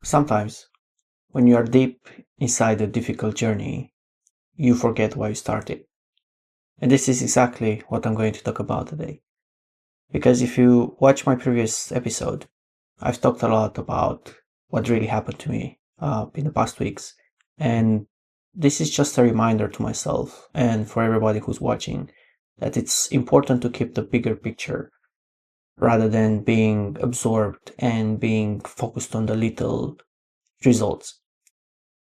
Sometimes, when you are deep inside a difficult journey, you forget why you started. And this is exactly what I'm going to talk about today. Because if you watch my previous episode, I've talked a lot about what really happened to me in the past weeks. And this is just a reminder to myself and for everybody who's watching that it's important to keep the bigger picture rather than being absorbed and being focused on the little results.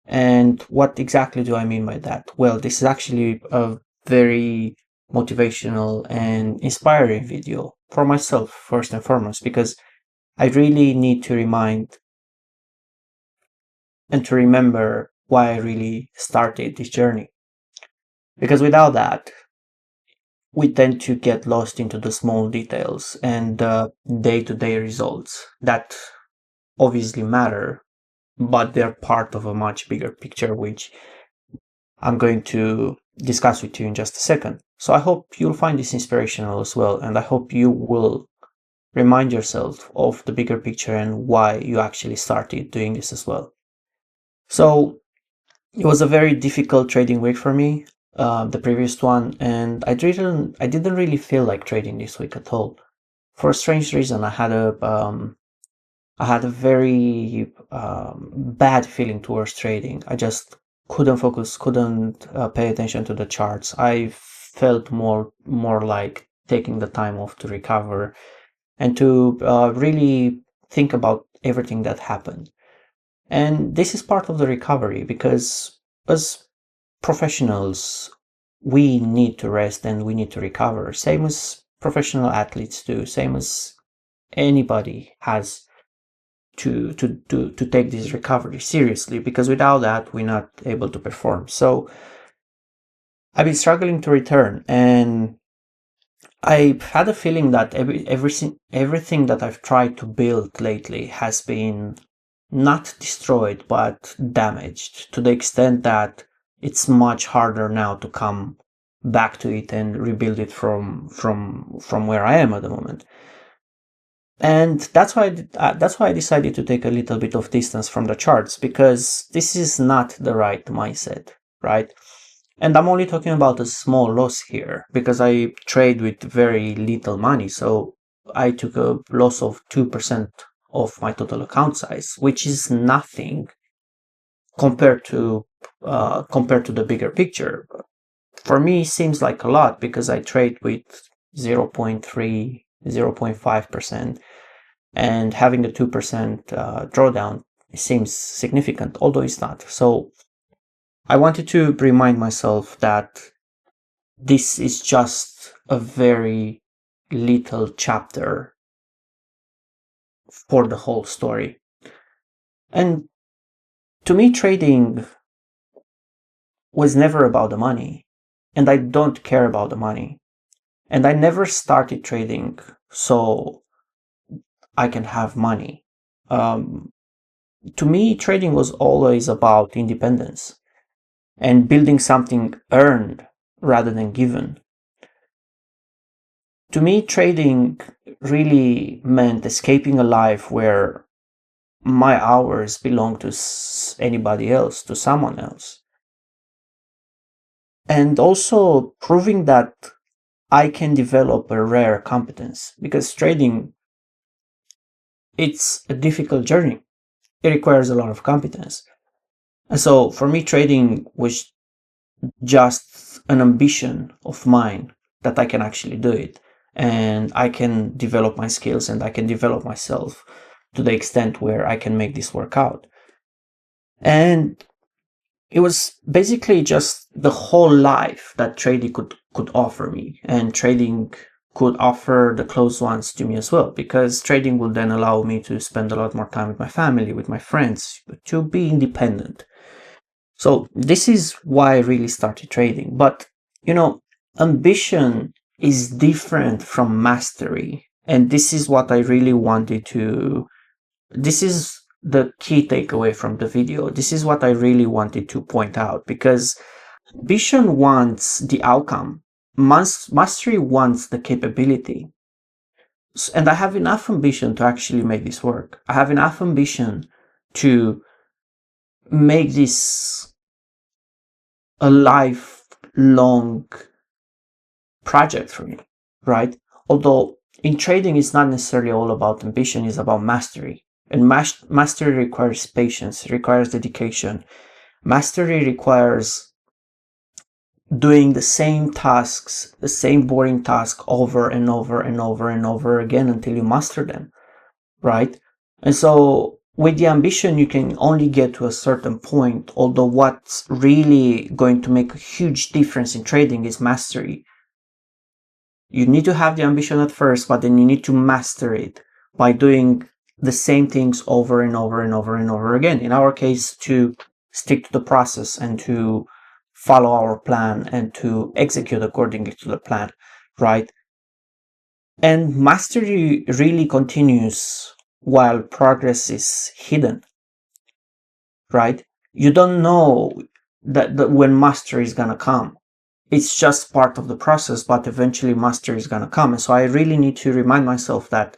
And what exactly do I mean by that? Well, this is actually a very motivational and inspiring video for myself, first and foremost, because I really need to remind and to remember why I really started this journey. Because without that, we tend to get lost into the small details and the day-to-day results that obviously matter, but they're part of a much bigger picture, which I'm going to discuss with you in just a second. So I hope you'll find this inspirational as well, and I hope you will remind yourself of the bigger picture and why you actually started doing this as well. So it was a very difficult trading week for me, the previous one, and I didn't really feel like trading this week at all. For a strange reason, I had a very bad feeling towards trading. I just couldn't focus, couldn't pay attention to the charts. I felt more like taking the time off to recover and to really think about everything that happened. And this is part of the recovery because as professionals, we need to rest and we need to recover. Same as professional athletes do, same as anybody has to take this recovery seriously, because without that we're not able to perform. So I've been struggling to return, and I had a feeling that everything that I've tried to build lately has been not destroyed but damaged to the extent that it's much harder now to come back to it and rebuild it from where I am at the moment. And that's why I decided to take a little bit of distance from the charts, because this is not the right mindset, right? And I'm only talking about a small loss here because I trade with very little money. So I took a loss of 2% of my total account size, which is nothing compared to the bigger picture. For me, it seems like a lot because I trade with 0.3, 0.5%, and having a 2% drawdown seems significant, although it's not. So I wanted to remind myself that this is just a very little chapter for the whole story. And to me, trading was never about the money, and I don't care about the money. And I never started trading so I can have money. To me, trading was always about independence and building something earned rather than given. To me, trading really meant escaping a life where my hours belong to anybody else, to someone else. And also proving that I can develop a rare competence, because trading, it's a difficult journey. It requires a lot of competence. And so for me, trading was just an ambition of mine that I can actually do it, and I can develop my skills and I can develop myself to the extent where I can make this work out. And it was basically just the whole life that trading could offer me, and trading could offer the close ones to me as well, because trading will then allow me to spend a lot more time with my family, with my friends, to be independent. So this is why I really started trading. But, ambition is different from mastery. And this is what I really wanted to, this is the key takeaway from the video. This is what I really wanted to point out, because ambition wants the outcome. Mastery wants the capability. And I have enough ambition to actually make this work. I have enough ambition to make this a lifelong project for me, right? Although in trading, it's not necessarily all about ambition, it's about mastery. And mastery requires patience, requires dedication. Mastery requires doing the same tasks, the same boring task over and over and over and over again until you master them, right? And so with the ambition, you can only get to a certain point, although what's really going to make a huge difference in trading is mastery. You need to have the ambition at first, but then you need to master it by doing the same things over and over and over and over again. In our case, to stick to the process and to follow our plan and to execute accordingly to the plan, right? And mastery really continues while progress is hidden, right? You don't know that when mastery is gonna come. It's just part of the process, but eventually mastery is gonna come. And so I really need to remind myself that,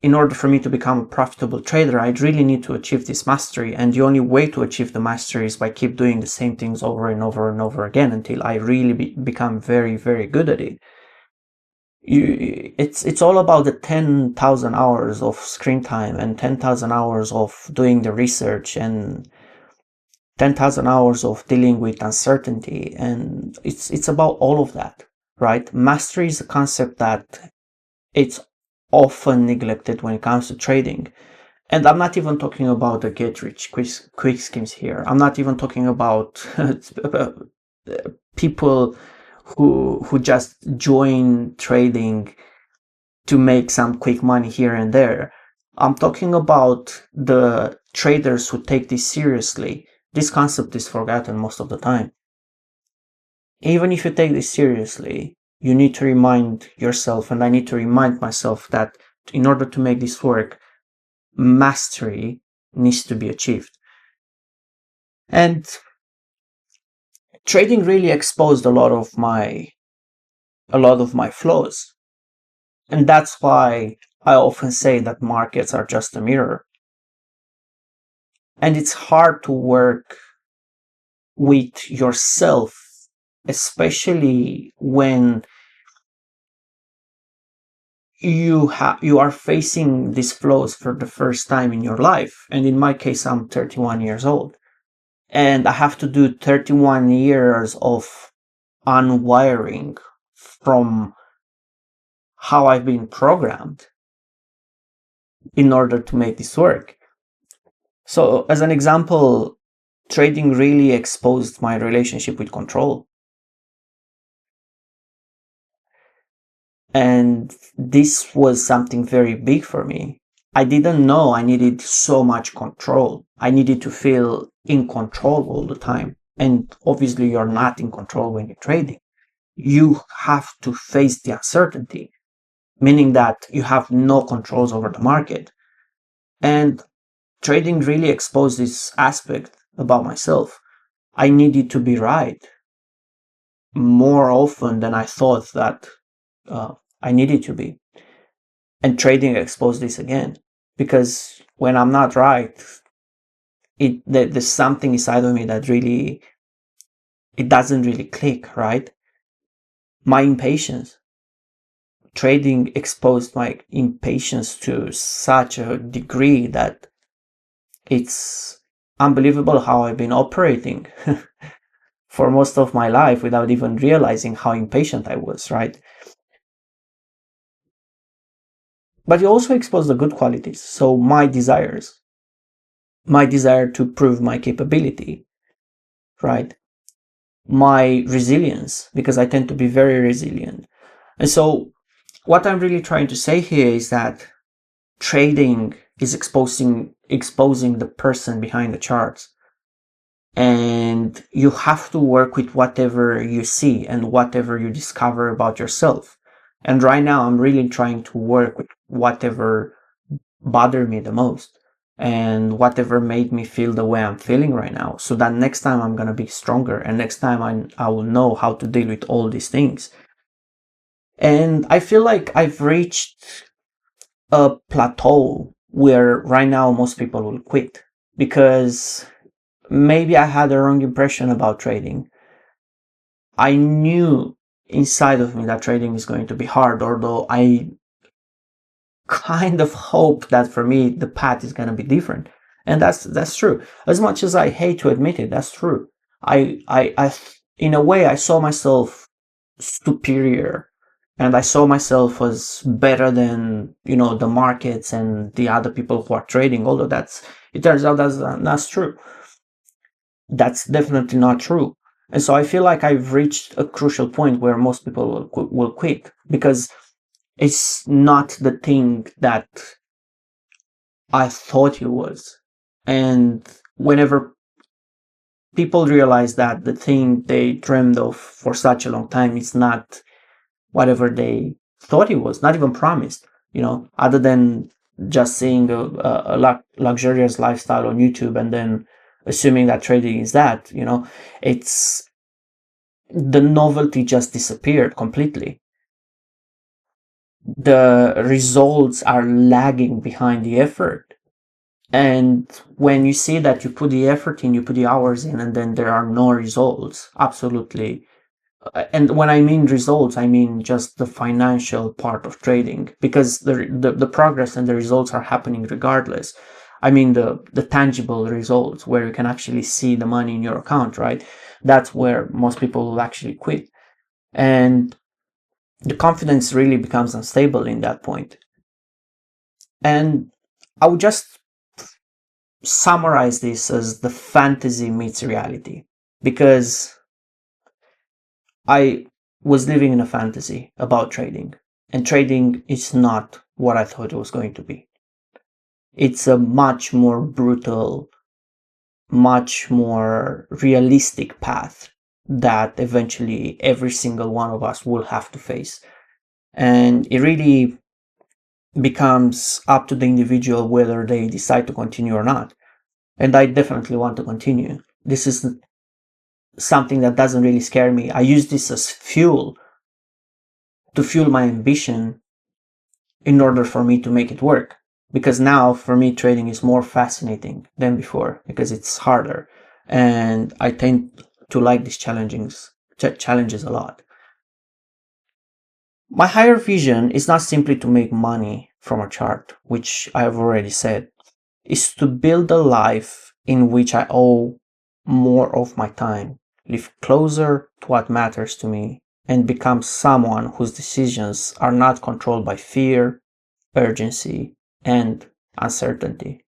in order for me to become a profitable trader, I really need to achieve this mastery. And the only way to achieve the mastery is by keep doing the same things over and over and over again until I really become very, very good at it. It's all about the 10,000 hours of screen time and 10,000 hours of doing the research and 10,000 hours of dealing with uncertainty. And it's about all of that, right? Mastery is a concept that it's often neglected when it comes to trading. And I'm not even talking about the get rich quick schemes here. I'm not even talking about people who just join trading to make some quick money here and there. I'm talking about the traders who take this seriously. This concept is forgotten most of the time. Even if you take this seriously, you need to remind yourself, and I need to remind myself, that in order to make this work, mastery needs to be achieved. And trading really exposed a lot of my flaws. And that's why I often say that markets are just a mirror. And it's hard to work with yourself, especially when you are facing these flaws for the first time in your life. And in my case, I'm 31 years old. And I have to do 31 years of unwiring from how I've been programmed in order to make this work. So, as an example, trading really exposed my relationship with control. And this was something very big for me. I didn't know I needed so much control. I needed to feel in control all the time. And obviously, you're not in control when you're trading. You have to face the uncertainty, meaning that you have no controls over the market. And trading really exposed this aspect about myself. I needed to be right more often than I thought that I needed to be. And trading exposed this again, because when I'm not right, there's something inside of me that really, it doesn't really click, right? My impatience. Trading exposed my impatience to such a degree that it's unbelievable how I've been operating for most of my life without even realizing how impatient I was, right? But it also exposed the good qualities. So my desire to prove my capability, right? My resilience, because I tend to be very resilient. And so what I'm really trying to say here is that trading is exposing the person behind the charts. And you have to work with whatever you see and whatever you discover about yourself. And right now, I'm really trying to work with whatever bothered me the most and whatever made me feel the way I'm feeling right now, so that next time I'm going to be stronger, and next time I will know how to deal with all these things. And I feel like I've reached a plateau where right now most people will quit, because maybe I had a wrong impression about trading. I knew inside of me that trading is going to be hard, although I kind of hope that for me the path is going to be different. And that's true. As much as I hate to admit it, that's true. I in a way I saw myself superior, and I saw myself as better than, the markets and the other people who are trading, although it turns out that's true. That's definitely not true. And so I feel like I've reached a crucial point where most people will quit, because it's not the thing that I thought it was. And whenever people realize that the thing they dreamed of for such a long time is not whatever they thought it was, not even promised, other than just seeing a luxurious lifestyle on YouTube and then assuming that trading is that, it's the novelty just disappeared completely. The results are lagging behind the effort. And when you see that you put the effort in, you put the hours in, and then there are no results, absolutely. And when I mean results, I mean just the financial part of trading, because the progress and the results are happening regardless. I mean the tangible results where you can actually see the money in your account, right? That's where most people will actually quit. And the confidence really becomes unstable in that point. And I would just summarize this as the fantasy meets reality, because I was living in a fantasy about trading, and trading is not what I thought it was going to be. It's a much more brutal, much more realistic path that eventually every single one of us will have to face. And it really becomes up to the individual whether they decide to continue or not. And I definitely want to continue. This is something that doesn't really scare me. I use this as fuel to fuel my ambition in order for me to make it work. Because now, for me, trading is more fascinating than before, because it's harder. And I tend to like these challenges a lot. My higher vision is not simply to make money from a chart, which I have already said, is to build a life in which I owe more of my time, live closer to what matters to me, and become someone whose decisions are not controlled by fear, urgency, and uncertainty.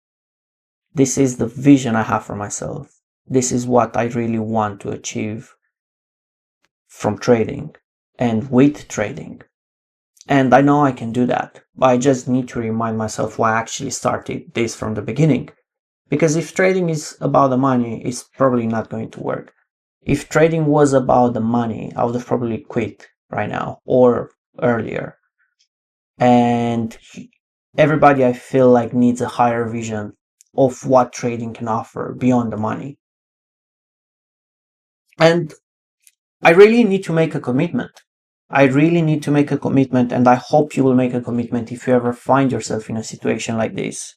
This is the vision I have for myself. This is what I really want to achieve from trading and with trading. And I know I can do that, but I just need to remind myself why I actually started this from the beginning. Because if trading is about the money, it's probably not going to work. If trading was about the money, I would have probably quit right now or earlier. And everybody, I feel like, needs a higher vision of what trading can offer beyond the money. And I really need to make a commitment. I really need to make a commitment, and I hope you will make a commitment if you ever find yourself in a situation like this.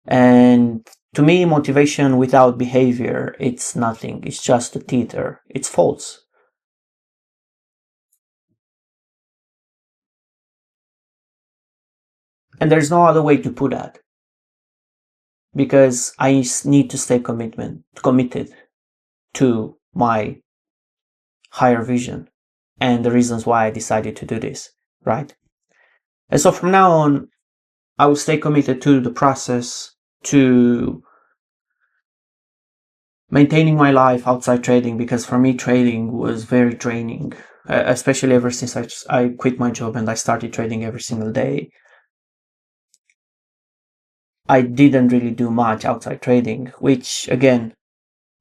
And to me, motivation without behavior, it's nothing. It's just a theater. It's false. And there's no other way to put that, because I need to stay committed to my higher vision and the reasons why I decided to do this, right? And so from now on, I will stay committed to the process, to maintaining my life outside trading, because for me, trading was very draining, especially ever since I quit my job and I started trading every single day. I didn't really do much outside trading, which again,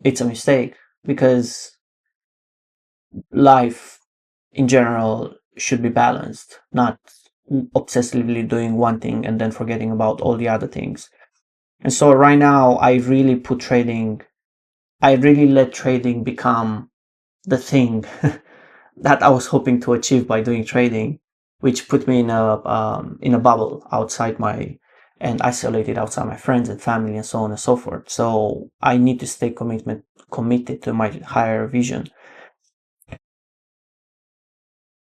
it's a mistake, because life in general should be balanced, not obsessively doing one thing and then forgetting about all the other things. And so right now, I really let trading become the thing that I was hoping to achieve by doing trading, which put me in a bubble outside my and isolated outside my friends and family and so on and so forth. So I need to stay committed to my higher vision.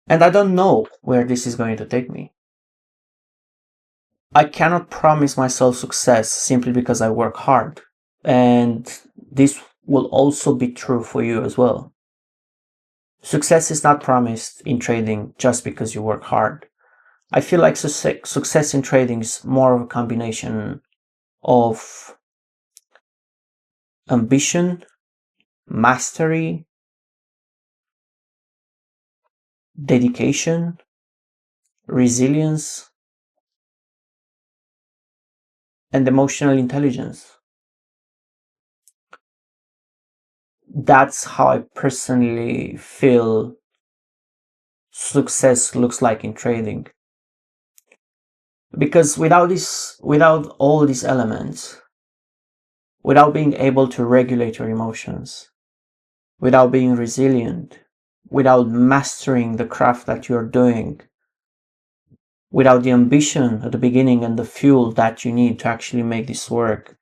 And I don't know where this is going to take me. I cannot promise myself success simply because I work hard. And this will also be true for you as well. Success is not promised in trading just because you work hard. I feel like success in trading is more of a combination of ambition, mastery, dedication, resilience, and emotional intelligence. That's how I personally feel success looks like in trading. Because without all these elements, without being able to regulate your emotions, without being resilient, without mastering the craft that you're doing, without the ambition at the beginning and the fuel that you need to actually make this work,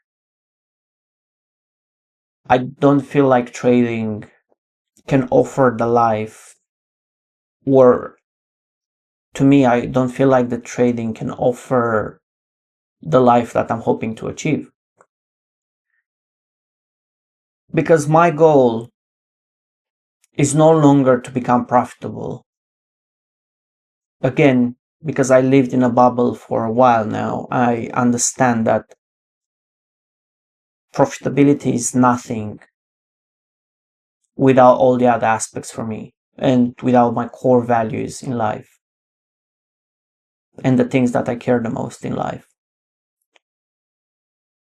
I don't feel like trading can offer the life, or to me, I don't feel like the trading can offer the life that I'm hoping to achieve. Because my goal is no longer to become profitable. Again, because I lived in a bubble for a while now, I understand that profitability is nothing without all the other aspects for me and without my core values in life and the things that I care the most in life.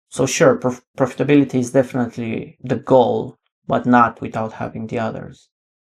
So sure, profitability is definitely the goal, but not without having the others.